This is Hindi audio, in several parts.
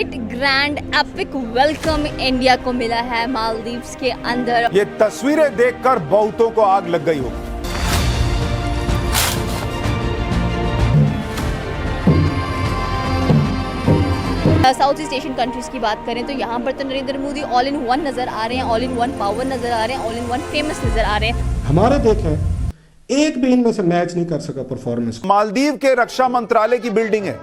Great grand epic welcome India को मिला है मालदीव्स के अंदर। ये तस्वीरें देखकर बहुतों को आग लग गई होगी। साउथ ईस्ट एशियन कंट्रीज की बात करें तो यहाँ पर तो Narendra Modi all in one नजर आ रहे हैं, ऑल इन वन पावर नजर आ रहे हैं, ऑल इन वन फेमस नजर आ रहे हैं। हमारे देखें एक भी इनमें से मैच नहीं कर सका परफॉर्मेंस। मालदीव के रक्षा मंत्रालय की बिल्डिंग है,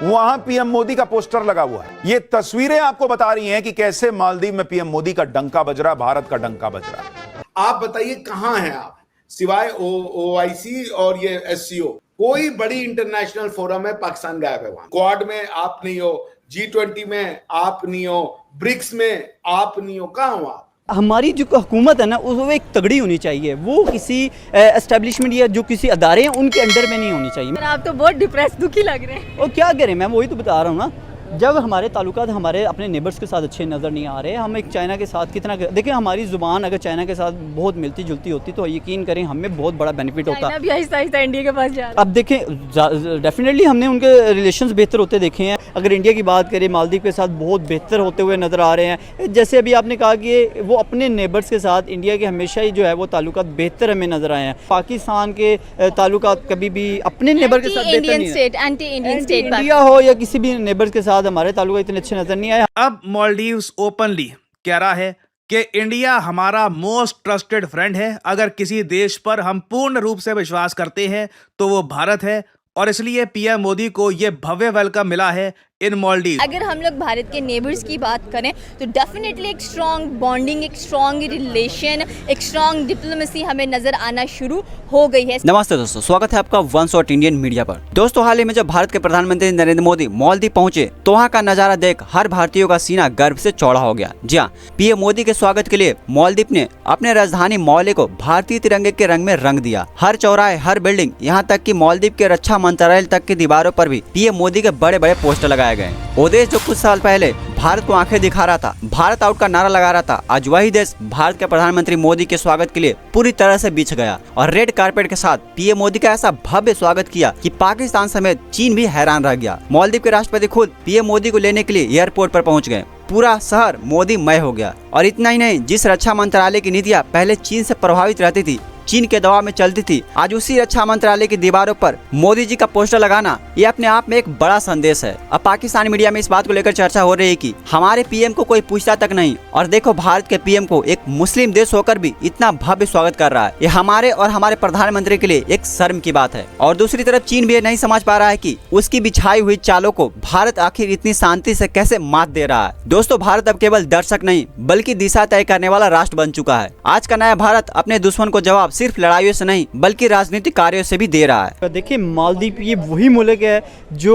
वहां पीएम मोदी का पोस्टर लगा हुआ है। ये तस्वीरें आपको बता रही हैं कि कैसे मालदीव में पीएम मोदी का डंका बज रहा है, भारत का डंका बज रहा है। आप बताइए कहां हैं आप, सिवाय OIC और ये SCO कोई बड़ी इंटरनेशनल फोरम है, पाकिस्तान गायब है। वहां क्वाड में आप नहीं हो, G20 में आप नहीं हो, ब्रिक्स में आप नहीं हो, कहां हो आप? हमारी जो हुकूमत है ना वो एक तगड़ी होनी चाहिए, वो किसी एस्टेब्लिशमेंट या जो किसी अदारे हैं उनके अंडर में नहीं होनी चाहिए। आप तो बहुत डिप्रेस दुखी लग रहे हैं। और क्या करें मैम, वही तो बता रहा हूँ ना, जब हमारे ताल्लुकात हमारे अपने नेबर्स के साथ अच्छे नज़र नहीं आ रहे, हम एक चाइना के साथ कितना देखिए, हमारी ज़ुबान अगर चाइना के साथ बहुत मिलती जुलती होती तो यकीन करें हमें बहुत बड़ा बेनिफिट होता। चाइना भी आहिस्ता आहिस्ता इंडिया के पास जा रहा है। अब देखें डेफिनेटली हमने उनके रिलेशंस बेहतर होते देखे हैं। अगर इंडिया की बात करें, मालदीव के साथ बहुत बेहतर होते हुए नज़र आ रहे हैं। जैसे अभी आपने कहा कि वो अपने नेबर्स के साथ इंडिया के हमेशा ही जो है वो ताल्लुकात बेहतर हमें नज़र आए हैं। पाकिस्तान के ताल्लुकात कभी भी अपने नेबर के साथ बेहतर नहीं है। एंटी इंडियन स्टेट इंडिया हो या किसी भी नेबर्स के साथ हमारे ताल्लुकात इतने अच्छे नज़र नहीं आए। अब मालदीव्स ओपनली कह रहा है कि इंडिया हमारा मोस्ट ट्रस्टेड फ्रेंड है। अगर किसी देश पर हम पूर्ण रूप से विश्वास करते हैं तो वो भारत है, और इसलिए पीएम मोदी को ये भव्य वेलकम मिला है इन मालदीव। अगर हम लोग भारत के नेबर्स की बात करें तो डेफिनेटली एक स्ट्रॉन्ग बॉन्डिंग, एक स्ट्रॉन्ग रिलेशन, एक स्ट्रॉन्ग डिप्लोमेसी हमें नजर आना शुरू हो गई है। नमस्ते दोस्तों, स्वागत है आपका वन शॉट इंडियन मीडिया पर। दोस्तों, हाल ही में जब भारत के प्रधानमंत्री नरेंद्र मोदी मालदीव पहुंचे तो वहां का नजारा देख हर भारतीयों का सीना गर्व से चौड़ा हो गया। जी हाँ, पीएम मोदी के स्वागत के लिए मालदीव ने अपने राजधानी मौले को भारतीय तिरंगे के रंग में रंग दिया। हर चौराहे, हर बिल्डिंग, यहाँ तक कि मालदीव के रक्षा मंत्रालय तक की दीवारों पर भी पीएम मोदी के बड़े बड़े पोस्टर लगाए गए। वो देश जो कुछ साल पहले भारत को आंखें दिखा रहा था, भारत आउट का नारा लगा रहा था, आज वही देश भारत के प्रधानमंत्री मोदी के स्वागत के लिए पूरी तरह से बिछ गया और रेड कारपेट के साथ पीएम मोदी का ऐसा भव्य स्वागत किया कि पाकिस्तान समेत चीन भी हैरान रह गया। मालदीव के राष्ट्रपति खुद पीएम मोदी को लेने के लिए एयरपोर्ट पर पहुंच गए। पूरा शहर मोदीमय हो गया। और इतना ही नहीं, जिस रक्षा मंत्रालय की नीतियां पहले चीन से प्रभावित रहती थी, चीन के दबाव में चलती थी, आज उसी रक्षा मंत्रालय की दीवारों पर मोदी जी का पोस्टर लगाना ये अपने आप में एक बड़ा संदेश है। अब पाकिस्तानी मीडिया में इस बात को लेकर चर्चा हो रही है कि हमारे पीएम को कोई पूछता तक नहीं, और देखो भारत के पीएम को एक मुस्लिम देश होकर भी इतना भव्य स्वागत कर रहा है। ये हमारे और हमारे प्रधानमंत्री के लिए एक शर्म की बात है। और दूसरी तरफ चीन भी नहीं समझ पा रहा है कि उसकी बिछाई हुई चालों को भारत आखिर इतनी शांति से कैसे मात दे रहा है। दोस्तों, भारत अब केवल दर्शक नहीं बल्कि दिशा तय करने वाला राष्ट्र बन चुका है। आज का नया भारत अपने दुश्मन को जवाब सिर्फ लड़ाइयों से नहीं बल्कि राजनीतिक कार्यों से भी दे रहा है। देखिए, मालदीव ये वही मुल्क है जो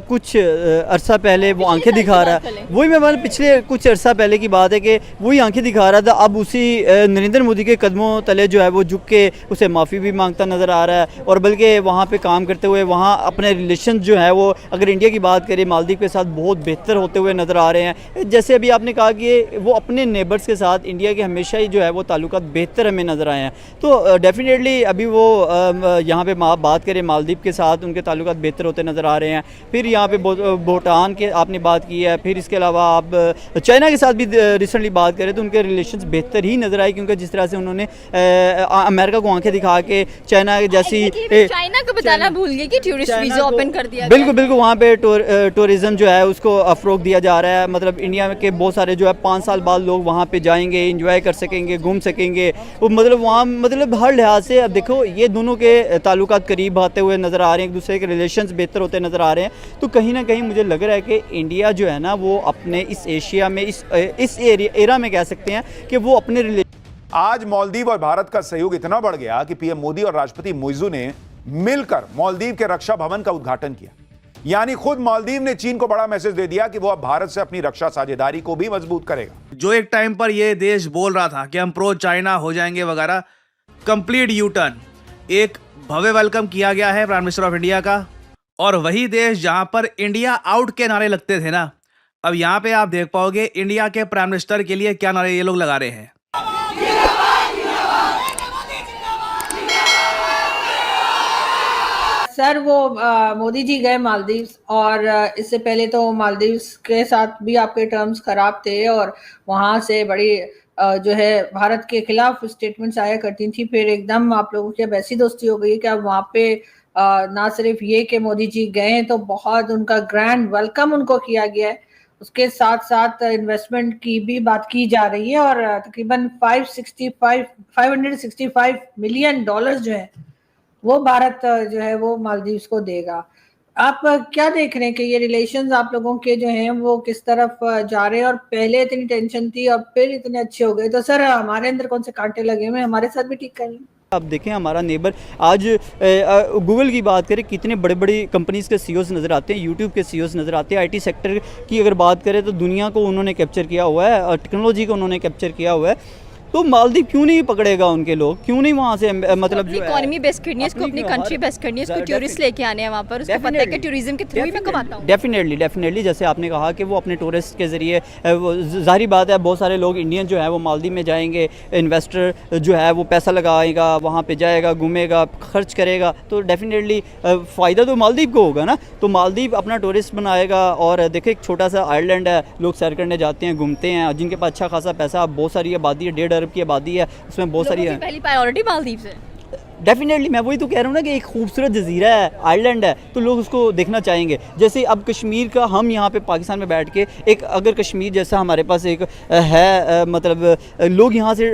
कुछ अरसा पहले वो आंखें दिखा रहा है। वही मैं पिछले कुछ अरसा पहले की बात है कि वही आंखें दिखा रहा था। अब उसी नरेंद्र मोदी के कदमों तले जो है वो झुक के उसे माफ़ी भी मांगता नज़र आ रहा है, और बल्कि वहाँ पे काम करते हुए वहाँ अपने रिलेशन जो है वो, अगर इंडिया की बात करें, मालदीव के साथ बहुत बेहतर होते हुए नज़र आ रहे हैं। जैसे अभी आपने कहा कि वो अपने नेबर्स के साथ इंडिया के हमेशा ही जो है वो ताल्लुकात बेहतर हमें नज़र आए हैं। तो डेफिनेटली अभी वो यहाँ पे बात करें मालदीव के साथ, उनके ताल्लुकात बेहतर होते नज़र आ रहे हैं। फिर यहाँ पे भूटान के आपने बात की है, फिर इसके अलावा आप चाइना के साथ भी रिसेंटली बात करें तो उनके रिलेशंस बेहतर ही नज़र आए, क्योंकि जिस तरह से उन्होंने अमेरिका को आंखें दिखा के चाइना जैसी, चाइना को बताना भूल गए कि टूरिस्ट वीज़ा ओपन कर दिया। बिल्कुल बिल्कुल, वहाँ पे टूरिज्म जो है उसको फ़रोग़ दिया जा रहा है। मतलब इंडिया के बहुत सारे जो है 5 साल बाद लोग वहाँ पे जाएंगे, इंजॉय कर सकेंगे, घूम सकेंगे। वो मतलब वहाँ मतलब हर लिहाज से अब देखो ये दोनों के ताल्लुकात करीब आते हुए नज़र आ रहे हैं, एक दूसरे के रिलेशंस बेहतर होते नज़र आ रहे हैं। तो कहीं ना कहीं मुझे लग रहा है कि इंडिया जो है ना वो अपने इस एशिया में, इस एरा में कह सकते हैं कि वो अपने आज मालदीव और भारत का सहयोग इतना बढ़ गया कि पीएम मोदी और राष्ट्रपति मुइज़ू ने मिलकर मालदीव के रक्षा भवन का उद्घाटन किया। यानी खुद मालदीव ने चीन को बड़ा मैसेज दे दिया कि वो अब भारत से अपनी रक्षा साझेदारी को भी मजबूत करेगा। जो एक टाइम पर ये देश बोल रहा था कि हम प्रो चाइना हो जाएंगे वगैरह, कंप्लीट यू टर्न, एक भव्य वेलकम किया गया है प्राइम मिनिस्टर ऑफ इंडिया का। और वही देश जहां पर इंडिया आउट के नारे लगते थे ना, अब यहां पे आप देख पाओगे इंडिया के प्राइम मिनिस्टर के लिए क्या नारे ये लोग लगा रहे हैं। सर वो मोदी जी गए मालदीव्स और इससे पहले तो मालदीव्स के साथ भी आपके टर्म्स खराब थे और वहां से बड़ी जो है भारत के खिलाफ स्टेटमेंट्स आया करती थी, फिर एकदम आप लोगों की अब ऐसी दोस्ती हो गई है कि अब वहाँ पे ना सिर्फ ये कि मोदी जी गए हैं तो बहुत उनका ग्रैंड वेलकम उनको किया गया है, उसके साथ साथ इन्वेस्टमेंट की भी बात की जा रही है और तकरीबन 565 मिलियन डॉलर्स जो है वो भारत जो है वो मालदीव्स को देगा। आप क्या देख रहे हैं कि ये रिलेशंस आप लोगों के जो हैं वो किस तरफ जा रहे हैं, और पहले इतनी टेंशन थी और फिर इतने अच्छे हो गए, तो सर हमारे अंदर कौन से कांटे लगे हुए हैं, हमारे साथ भी ठीक करें। आप देखें हमारा नेबर आज गूगल की बात करें कितने बड़े बड़ी कंपनीज़ के सीईओज नज़र आते हैं, यूट्यूब के सीईओज नज़र आते हैं, आईटी सेक्टर की अगर बात करें तो दुनिया को उन्होंने कैप्चर किया हुआ है और टेक्नोलॉजी को उन्होंने कैप्चर किया हुआ है। तो मालदीव क्यों नहीं पकड़ेगा उनके लोग, क्यों नहीं वहाँ से मतलब जो इकोनॉमी बेस्ट करनी है, इसको अपनी कंट्री बेस्ट करनी है, इसको टूरिस्ट लेके आने हैं वहाँ पर, उसको पता है कि टूरिज्म के थ्रू ही मैं कमाता हूँ। डेफिनेटली जैसे आपने कहा कि वो अपने टूरिस्ट के ज़रिए जाहिर बात है बहुत सारे लोग इंडियन जो है वो मालदीव में जाएंगे, इन्वेस्टर जो है वो पैसा लगाएगा, वहाँ पे जाएगा, घूमेगा, खर्च करेगा, तो डेफिनेटली फ़ायदा तो मालदीव को होगा ना। तो मालदीव अपना टूरिस्ट बनाएगा और देखिए एक छोटा सा आइलैंड है, लोग सैर करने जाते हैं, घूमते हैं, जिनके पास अच्छा खासा पैसा, बहुत सारी आबादी है, 1.5 अरब की आबादी है, उसमें बहुत सारी है। पहली प्रायोरिटी मालदीव है। डेफिनेटली मैं वही तो कह रहा हूँ ना कि एक खूबसूरत जजीरा है, आइलैंड है, तो लोग उसको देखना चाहेंगे। जैसे अब कश्मीर का हम यहाँ पे पाकिस्तान में बैठ के एक अगर कश्मीर जैसा हमारे पास एक है मतलब लोग यहाँ से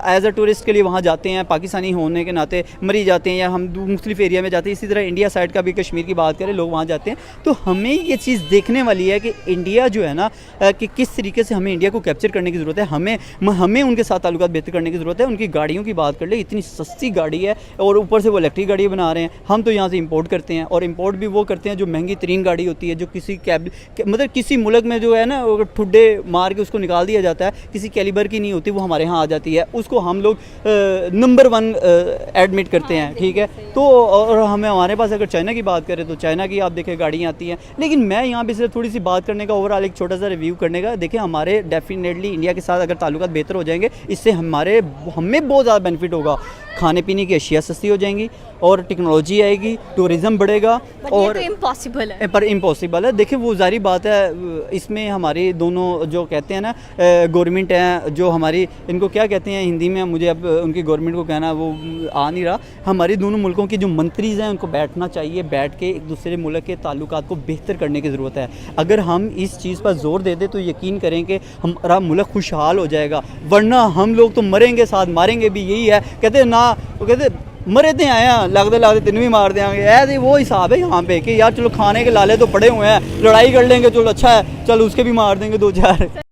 एज अ टूरिस्ट के लिए वहाँ जाते हैं, पाकिस्तानी होने के नाते मरी जाते हैं या हम मुख्तलिफ एरिया में जाते हैं, इसी तरह इंडिया साइड का भी कश्मीर की बात करें लोग वहाँ जाते हैं। तो हमें ये चीज़ देखने वाली है कि इंडिया जो है ना कि किस तरीके से हमें इंडिया को कैप्चर करने की ज़रूरत है, हमें उनके साथ ताल्लुकात बेहतर करने की ज़रूरत है। उनकी गाड़ियों की बात कर ले, इतनी सस्ती गाड़ी है और ऊपर से वो इलेक्ट्रिक गाड़ी बना रहे हैं। हम तो यहाँ से इंपोर्ट करते हैं और इंपोर्ट भी वो करते हैं जो महंगी तरीन गाड़ी होती है, जो किसी मतलब किसी मुल्क में जो है ना ठुड्डे मार के उसको निकाल दिया जाता है, किसी कैलिबर की नहीं होती, वो हमारे यहाँ आ जाती है, उसको हम लोग नंबर 1 एडमिट करते हैं, ठीक है। तो और हमें हमारे पास अगर चाइना की बात करें तो चाइना की आप देखें गाड़ियाँ आती हैं। लेकिन मैं यहाँ पे सिर्फ थोड़ी सी बात करने का, ओवरऑल एक छोटा सा रिव्यू करने का, देखें हमारे डेफिनेटली इंडिया के साथ अगर ताल्लुकात बेहतर हो जाएंगे, इससे हमें बहुत ज़्यादा बेनिफिट होगा। खाने पीने की अशिया सस्ती हो जाएंगी और टेक्नोलॉजी आएगी, टूरिज़्म बढ़ेगा। और तो इम्पॉसिबल है, पर इम्पॉसिबल है। देखिए वो जारी बात है, इसमें हमारी दोनों जो कहते हैं ना गवर्नमेंट हैं, जो हमारी इनको क्या कहते हैं हिंदी में, मुझे अब उनकी गवर्नमेंट को कहना वो आ नहीं रहा, हमारी दोनों मुल्कों के जो मंत्रीज़ हैं उनको बैठना चाहिए, बैठ के एक दूसरे मुल्क के ताल्लुकात को बेहतर करने की ज़रूरत है। अगर हम इस चीज़ पर जोर दे दें तो यकीन करें कि हमारा मुल्क खुशहाल हो जाएगा, वरना हम लोग तो मरेंगे साथ मारेंगे भी। यही है, कहते ना, वो कहते मरे थे आए हैं लगते तेन भी मार देंगे, ऐसे वो हिसाब है यहाँ पे कि यार चलो खाने के लाले तो पड़े हुए हैं, लड़ाई कर लेंगे, चलो अच्छा है, चलो उसके भी मार देंगे 2-4।